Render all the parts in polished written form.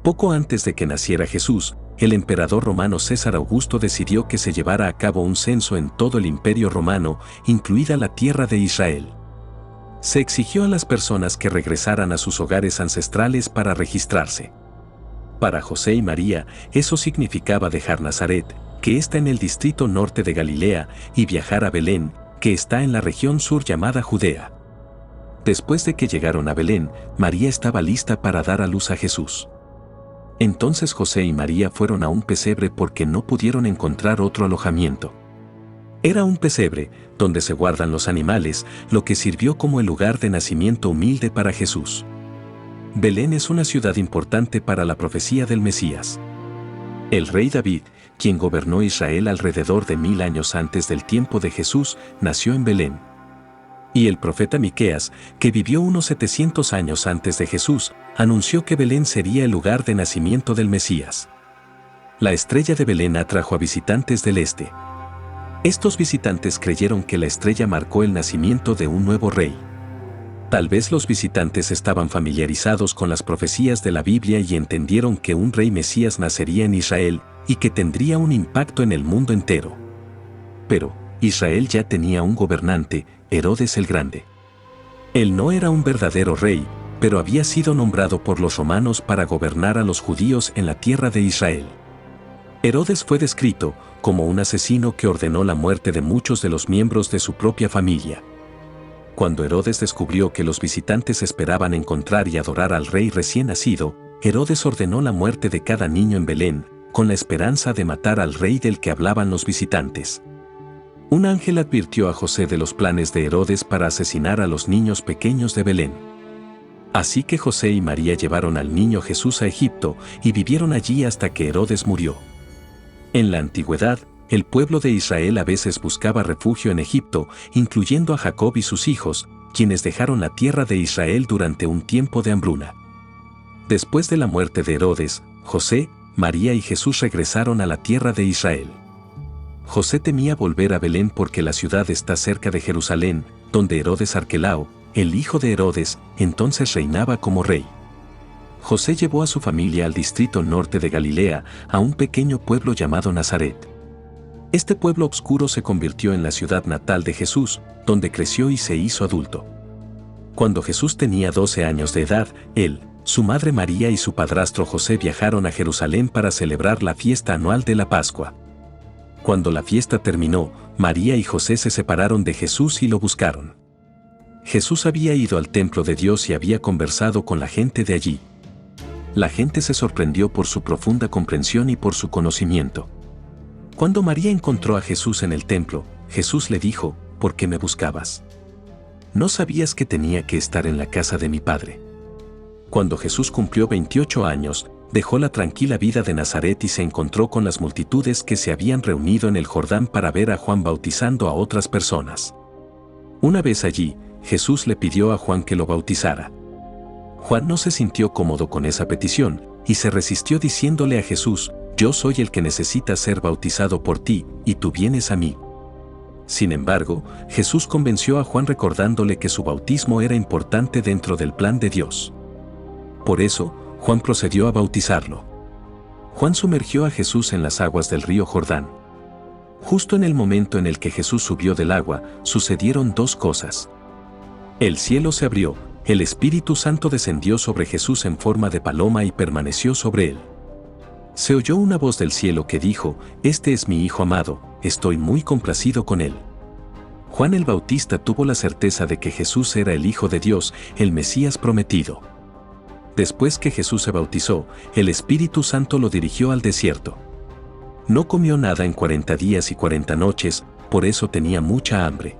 Poco antes de que naciera Jesús, el emperador romano César Augusto decidió que se llevara a cabo un censo en todo el Imperio Romano, incluida la tierra de Israel. Se exigió a las personas que regresaran a sus hogares ancestrales para registrarse. Para José y María, eso significaba dejar Nazaret, que está en el distrito norte de Galilea, y viajar a Belén, que está en la región sur llamada Judea. Después de que llegaron a Belén, María estaba lista para dar a luz a Jesús. Entonces José y María fueron a un pesebre porque no pudieron encontrar otro alojamiento. Era un pesebre, donde se guardan los animales, lo que sirvió como el lugar de nacimiento humilde para Jesús. Belén es una ciudad importante para la profecía del Mesías. El rey David, quien gobernó Israel alrededor de 1000 años antes del tiempo de Jesús, nació en Belén. Y el profeta Miqueas, que vivió unos 700 años antes de Jesús, anunció que Belén sería el lugar de nacimiento del Mesías. La estrella de Belén atrajo a visitantes del este. Estos visitantes creyeron que la estrella marcó el nacimiento de un nuevo rey. Tal vez los visitantes estaban familiarizados con las profecías de la Biblia y entendieron que un rey Mesías nacería en Israel y que tendría un impacto en el mundo entero. Pero Israel ya tenía un gobernante, Herodes el Grande. Él no era un verdadero rey, pero había sido nombrado por los romanos para gobernar a los judíos en la tierra de Israel. Herodes fue descrito como un asesino que ordenó la muerte de muchos de los miembros de su propia familia. Cuando Herodes descubrió que los visitantes esperaban encontrar y adorar al rey recién nacido, Herodes ordenó la muerte de cada niño en Belén, con la esperanza de matar al rey del que hablaban los visitantes. Un ángel advirtió a José de los planes de Herodes para asesinar a los niños pequeños de Belén. Así que José y María llevaron al niño Jesús a Egipto y vivieron allí hasta que Herodes murió. En la antigüedad, el pueblo de Israel a veces buscaba refugio en Egipto, incluyendo a Jacob y sus hijos, quienes dejaron la tierra de Israel durante un tiempo de hambruna. Después de la muerte de Herodes, José, María y Jesús regresaron a la tierra de Israel. José temía volver a Belén porque la ciudad está cerca de Jerusalén, donde Herodes Arquelao, el hijo de Herodes, entonces reinaba como rey. José llevó a su familia al distrito norte de Galilea, a un pequeño pueblo llamado Nazaret. Este pueblo oscuro se convirtió en la ciudad natal de Jesús, donde creció y se hizo adulto. Cuando Jesús tenía 12 años de edad, él, su madre María y su padrastro José viajaron a Jerusalén para celebrar la fiesta anual de la Pascua. Cuando la fiesta terminó, María y José se separaron de Jesús y lo buscaron. Jesús había ido al templo de Dios y había conversado con la gente de allí. La gente se sorprendió por su profunda comprensión y por su conocimiento. Cuando María encontró a Jesús en el templo, Jesús le dijo, ¿por qué me buscabas? ¿No sabías que tenía que estar en la casa de mi padre? Cuando Jesús cumplió 28 años, dejó la tranquila vida de Nazaret y se encontró con las multitudes que se habían reunido en el Jordán para ver a Juan bautizando a otras personas. Una vez allí, Jesús le pidió a Juan que lo bautizara. Juan no se sintió cómodo con esa petición, y se resistió diciéndole a Jesús, «Yo soy el que necesita ser bautizado por ti, y tú vienes a mí». Sin embargo, Jesús convenció a Juan recordándole que su bautismo era importante dentro del plan de Dios. Por eso, Juan procedió a bautizarlo. Juan sumergió a Jesús en las aguas del río Jordán. Justo en el momento en el que Jesús subió del agua, sucedieron dos cosas. El cielo se abrió, el Espíritu Santo descendió sobre Jesús en forma de paloma y permaneció sobre él. Se oyó una voz del cielo que dijo, «Este es mi Hijo amado, estoy muy complacido con él». Juan el Bautista tuvo la certeza de que Jesús era el Hijo de Dios, el Mesías prometido. Después que Jesús se bautizó, el Espíritu Santo lo dirigió al desierto. No comió nada en 40 días y 40 noches, por eso tenía mucha hambre.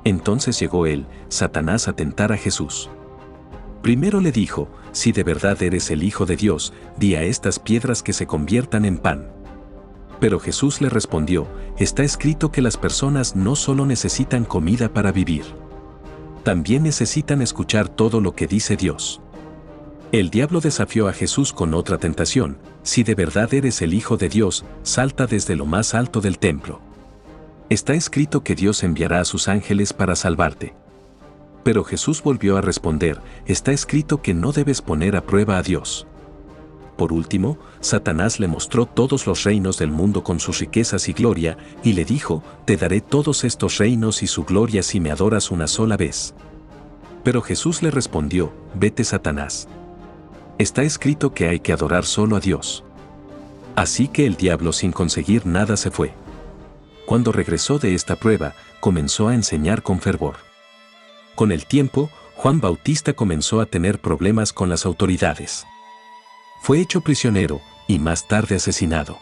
Entonces llegó él, Satanás, a tentar a Jesús. Primero le dijo, «Si de verdad eres el Hijo de Dios, di a estas piedras que se conviertan en pan». Pero Jesús le respondió, «Está escrito que las personas no solo necesitan comida para vivir. También necesitan escuchar todo lo que dice Dios». El diablo desafió a Jesús con otra tentación, «Si de verdad eres el Hijo de Dios, salta desde lo más alto del templo. Está escrito que Dios enviará a sus ángeles para salvarte». Pero Jesús volvió a responder, «Está escrito que no debes poner a prueba a Dios». Por último, Satanás le mostró todos los reinos del mundo con sus riquezas y gloria, y le dijo, te daré todos estos reinos y su gloria si me adoras una sola vez. Pero Jesús le respondió, vete Satanás. Está escrito que hay que adorar solo a Dios. Así que el diablo sin conseguir nada se fue. Cuando regresó de esta prueba, comenzó a enseñar con fervor. Con el tiempo, Juan Bautista comenzó a tener problemas con las autoridades. Fue hecho prisionero y más tarde asesinado.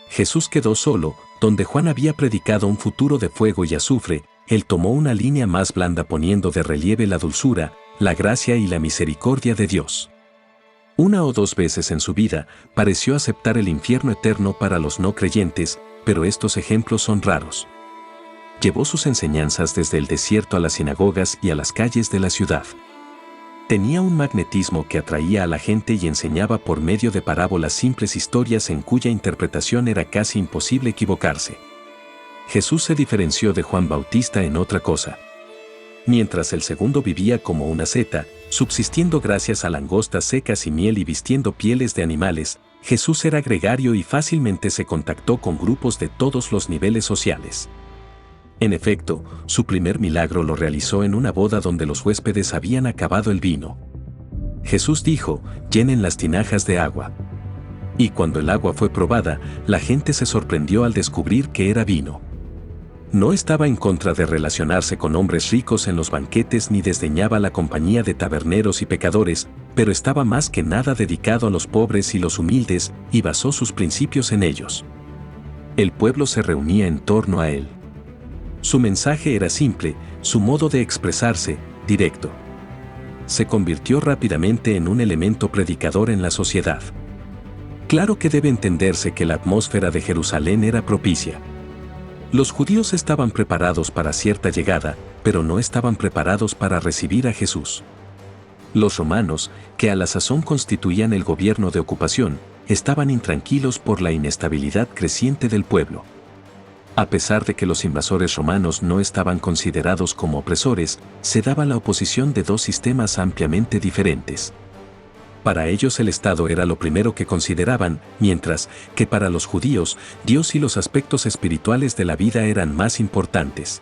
Jesús quedó solo, donde Juan había predicado un futuro de fuego y azufre. Él tomó una línea más blanda poniendo de relieve la dulzura, la gracia y la misericordia de Dios. Una o dos veces en su vida, pareció aceptar el infierno eterno para los no creyentes, pero estos ejemplos son raros. Llevó sus enseñanzas desde el desierto a las sinagogas y a las calles de la ciudad. Tenía un magnetismo que atraía a la gente y enseñaba por medio de parábolas simples historias en cuya interpretación era casi imposible equivocarse. Jesús se diferenció de Juan Bautista en otra cosa. Mientras el segundo vivía como una seta, subsistiendo gracias a langostas secas y miel y vistiendo pieles de animales, Jesús era gregario y fácilmente se contactó con grupos de todos los niveles sociales. En efecto, su primer milagro lo realizó en una boda donde los huéspedes habían acabado el vino. Jesús dijo, llenen las tinajas de agua. Y cuando el agua fue probada, la gente se sorprendió al descubrir que era vino. No estaba en contra de relacionarse con hombres ricos en los banquetes ni desdeñaba la compañía de taberneros y pecadores, pero estaba más que nada dedicado a los pobres y los humildes y basó sus principios en ellos. El pueblo se reunía en torno a él. Su mensaje era simple, su modo de expresarse, directo. Se convirtió rápidamente en un elemento predicador en la sociedad. Claro que debe entenderse que la atmósfera de Jerusalén era propicia. Los judíos estaban preparados para cierta llegada, pero no estaban preparados para recibir a Jesús. Los romanos, que a la sazón constituían el gobierno de ocupación, estaban intranquilos por la inestabilidad creciente del pueblo. A pesar de que los invasores romanos no estaban considerados como opresores, se daba la oposición de dos sistemas ampliamente diferentes. Para ellos el Estado era lo primero que consideraban, mientras que para los judíos, Dios y los aspectos espirituales de la vida eran más importantes.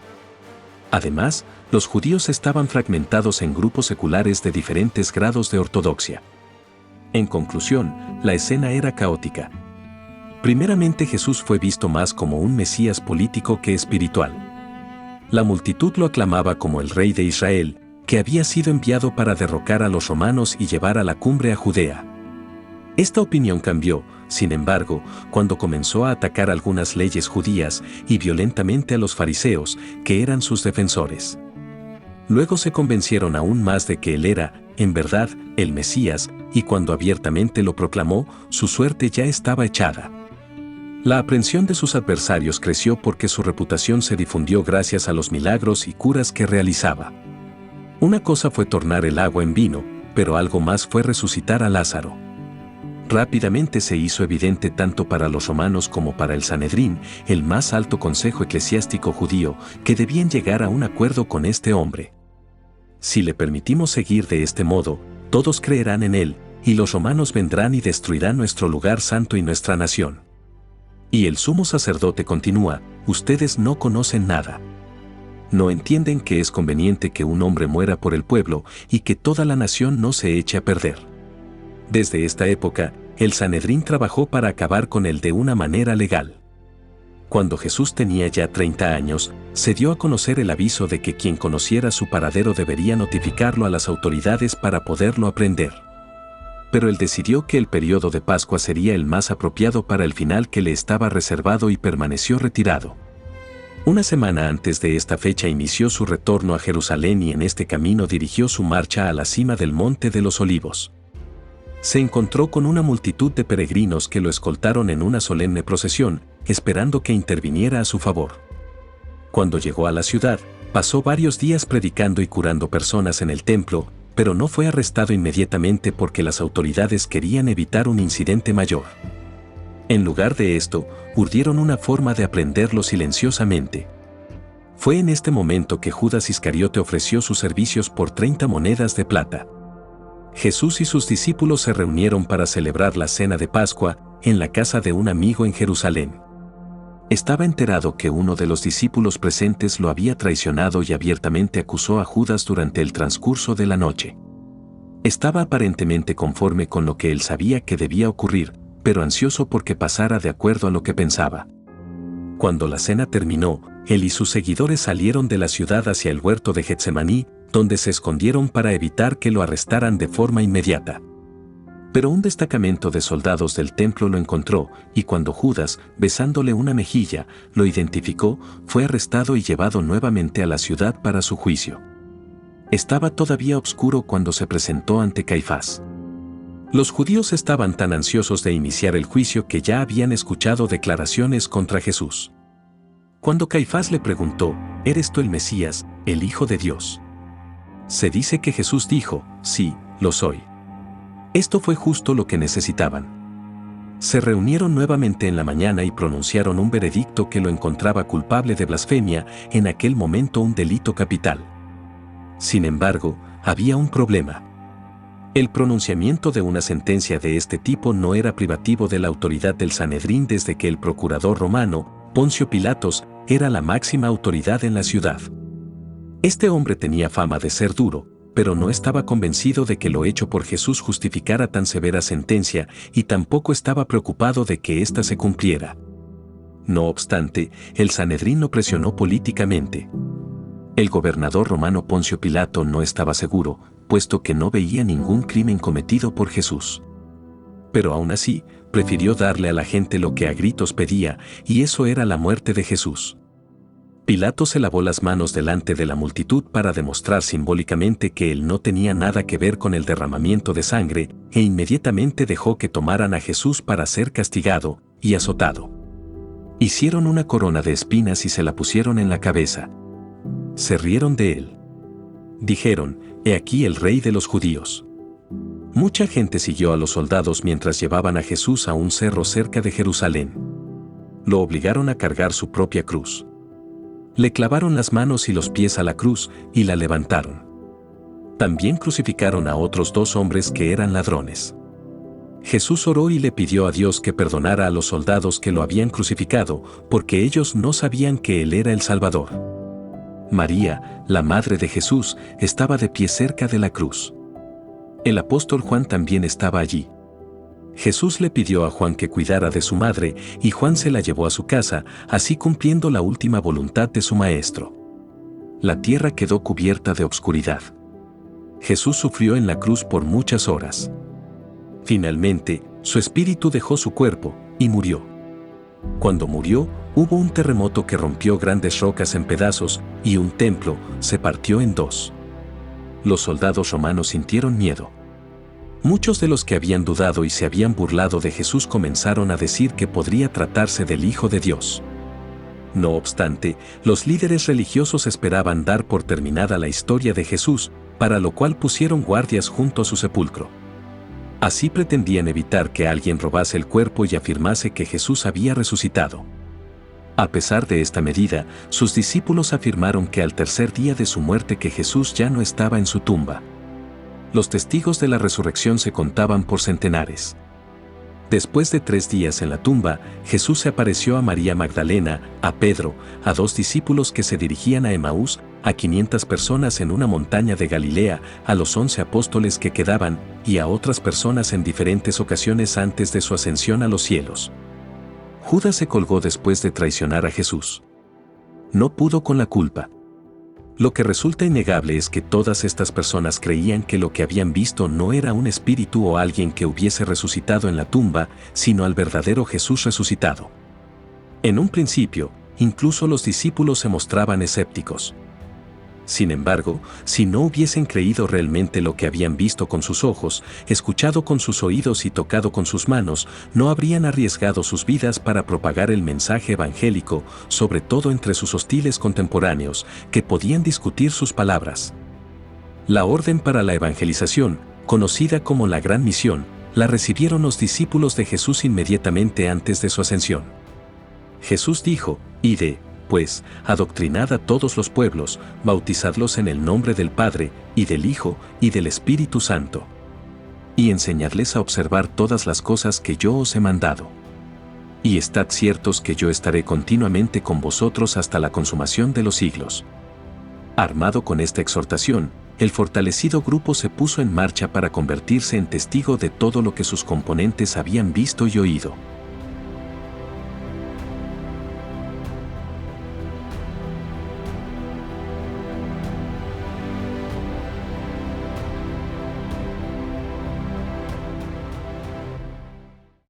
Además, los judíos estaban fragmentados en grupos seculares de diferentes grados de ortodoxia. En conclusión, la escena era caótica. Primeramente Jesús fue visto más como un Mesías político que espiritual. La multitud lo aclamaba como el rey de Israel, que había sido enviado para derrocar a los romanos y llevar a la cumbre a Judea. Esta opinión cambió, sin embargo, cuando comenzó a atacar algunas leyes judías y violentamente a los fariseos, que eran sus defensores. Luego se convencieron aún más de que él era, en verdad, el Mesías, y cuando abiertamente lo proclamó, su suerte ya estaba echada. La aprensión de sus adversarios creció porque su reputación se difundió gracias a los milagros y curas que realizaba. Una cosa fue tornar el agua en vino, pero algo más fue resucitar a Lázaro. Rápidamente se hizo evidente tanto para los romanos como para el Sanedrín, el más alto consejo eclesiástico judío, que debían llegar a un acuerdo con este hombre. Si le permitimos seguir de este modo, todos creerán en él, y los romanos vendrán y destruirán nuestro lugar santo y nuestra nación. Y el sumo sacerdote continúa, ustedes no conocen nada. No entienden que es conveniente que un hombre muera por el pueblo y que toda la nación no se eche a perder. Desde esta época, el Sanedrín trabajó para acabar con él de una manera legal. Cuando Jesús tenía ya 30 años, se dio a conocer el aviso de que quien conociera su paradero debería notificarlo a las autoridades para poderlo aprehender. Pero él decidió que el periodo de Pascua sería el más apropiado para el final que le estaba reservado y permaneció retirado. Una semana antes de esta fecha inició su retorno a Jerusalén y en este camino dirigió su marcha a la cima del Monte de los Olivos. Se encontró con una multitud de peregrinos que lo escoltaron en una solemne procesión, esperando que interviniera a su favor. Cuando llegó a la ciudad, pasó varios días predicando y curando personas en el templo, pero no fue arrestado inmediatamente porque las autoridades querían evitar un incidente mayor. En lugar de esto, urdieron una forma de aprenderlo silenciosamente. Fue en este momento que Judas Iscariote ofreció sus servicios por 30 monedas de plata. Jesús y sus discípulos se reunieron para celebrar la cena de Pascua en la casa de un amigo en Jerusalén. Estaba enterado que uno de los discípulos presentes lo había traicionado y abiertamente acusó a Judas durante el transcurso de la noche. Estaba aparentemente conforme con lo que él sabía que debía ocurrir, pero ansioso porque pasara de acuerdo a lo que pensaba. Cuando la cena terminó, él y sus seguidores salieron de la ciudad hacia el huerto de Getsemaní, donde se escondieron para evitar que lo arrestaran de forma inmediata. Pero un destacamento de soldados del templo lo encontró, y cuando Judas, besándole una mejilla, lo identificó, fue arrestado y llevado nuevamente a la ciudad para su juicio. Estaba todavía oscuro cuando se presentó ante Caifás. Los judíos estaban tan ansiosos de iniciar el juicio que ya habían escuchado declaraciones contra Jesús. Cuando Caifás le preguntó, ¿eres tú el Mesías, el Hijo de Dios? Se dice que Jesús dijo, sí, lo soy. Esto fue justo lo que necesitaban. Se reunieron nuevamente en la mañana y pronunciaron un veredicto que lo encontraba culpable de blasfemia, en aquel momento un delito capital. Sin embargo, había un problema. El pronunciamiento de una sentencia de este tipo no era privativo de la autoridad del Sanedrín desde que el procurador romano, Poncio Pilatos, era la máxima autoridad en la ciudad. Este hombre tenía fama de ser duro, pero no estaba convencido de que lo hecho por Jesús justificara tan severa sentencia y tampoco estaba preocupado de que ésta se cumpliera. No obstante, el Sanedrín lo presionó políticamente. El gobernador romano Poncio Pilato no estaba seguro, puesto que no veía ningún crimen cometido por Jesús. Pero aún así, prefirió darle a la gente lo que a gritos pedía, y eso era la muerte de Jesús. Pilato se lavó las manos delante de la multitud para demostrar simbólicamente que él no tenía nada que ver con el derramamiento de sangre, e inmediatamente dejó que tomaran a Jesús para ser castigado y azotado. Hicieron una corona de espinas y se la pusieron en la cabeza. Se rieron de él. Dijeron, «He aquí el rey de los judíos». Mucha gente siguió a los soldados mientras llevaban a Jesús a un cerro cerca de Jerusalén. Lo obligaron a cargar su propia cruz. Le clavaron las manos y los pies a la cruz y la levantaron. También crucificaron a otros 2 hombres que eran ladrones. Jesús oró y le pidió a Dios que perdonara a los soldados que lo habían crucificado, porque ellos no sabían que Él era el Salvador. María, la madre de Jesús, estaba de pie cerca de la cruz. El apóstol Juan también estaba allí. Jesús le pidió a Juan que cuidara de su madre, y Juan se la llevó a su casa, así cumpliendo la última voluntad de su maestro. La tierra quedó cubierta de obscuridad. Jesús sufrió en la cruz por muchas horas. Finalmente, su espíritu dejó su cuerpo, y murió. Cuando murió, hubo un terremoto que rompió grandes rocas en pedazos, y un templo se partió en 2. Los soldados romanos sintieron miedo. Muchos de los que habían dudado y se habían burlado de Jesús comenzaron a decir que podría tratarse del Hijo de Dios. No obstante, los líderes religiosos esperaban dar por terminada la historia de Jesús, para lo cual pusieron guardias junto a su sepulcro. Así pretendían evitar que alguien robase el cuerpo y afirmase que Jesús había resucitado. A pesar de esta medida, sus discípulos afirmaron que al tercer día de su muerte que Jesús ya no estaba en su tumba. Los testigos de la resurrección se contaban por centenares. Después de 3 días en la tumba, Jesús se apareció a María Magdalena, a Pedro, a 2 discípulos que se dirigían a Emaús, a 500 personas en una montaña de Galilea, a los 11 apóstoles que quedaban, y a otras personas en diferentes ocasiones antes de su ascensión a los cielos. Judas se colgó después de traicionar a Jesús. No pudo con la culpa. Lo que resulta innegable es que todas estas personas creían que lo que habían visto no era un espíritu o alguien que hubiese resucitado en la tumba, sino al verdadero Jesús resucitado. En un principio, incluso los discípulos se mostraban escépticos. Sin embargo, si no hubiesen creído realmente lo que habían visto con sus ojos, escuchado con sus oídos y tocado con sus manos, no habrían arriesgado sus vidas para propagar el mensaje evangélico, sobre todo entre sus hostiles contemporáneos, que podían discutir sus palabras. La orden para la evangelización, conocida como la Gran Misión, la recibieron los discípulos de Jesús inmediatamente antes de su ascensión. Jesús dijo, «Id, pues, adoctrinad a todos los pueblos, bautizadlos en el nombre del Padre, y del Hijo, y del Espíritu Santo». y enseñadles a observar todas las cosas que yo os he mandado. Y estad ciertos que yo estaré continuamente con vosotros hasta la consumación de los siglos. Armado con esta exhortación, el fortalecido grupo se puso en marcha para convertirse en testigo de todo lo que sus componentes habían visto y oído.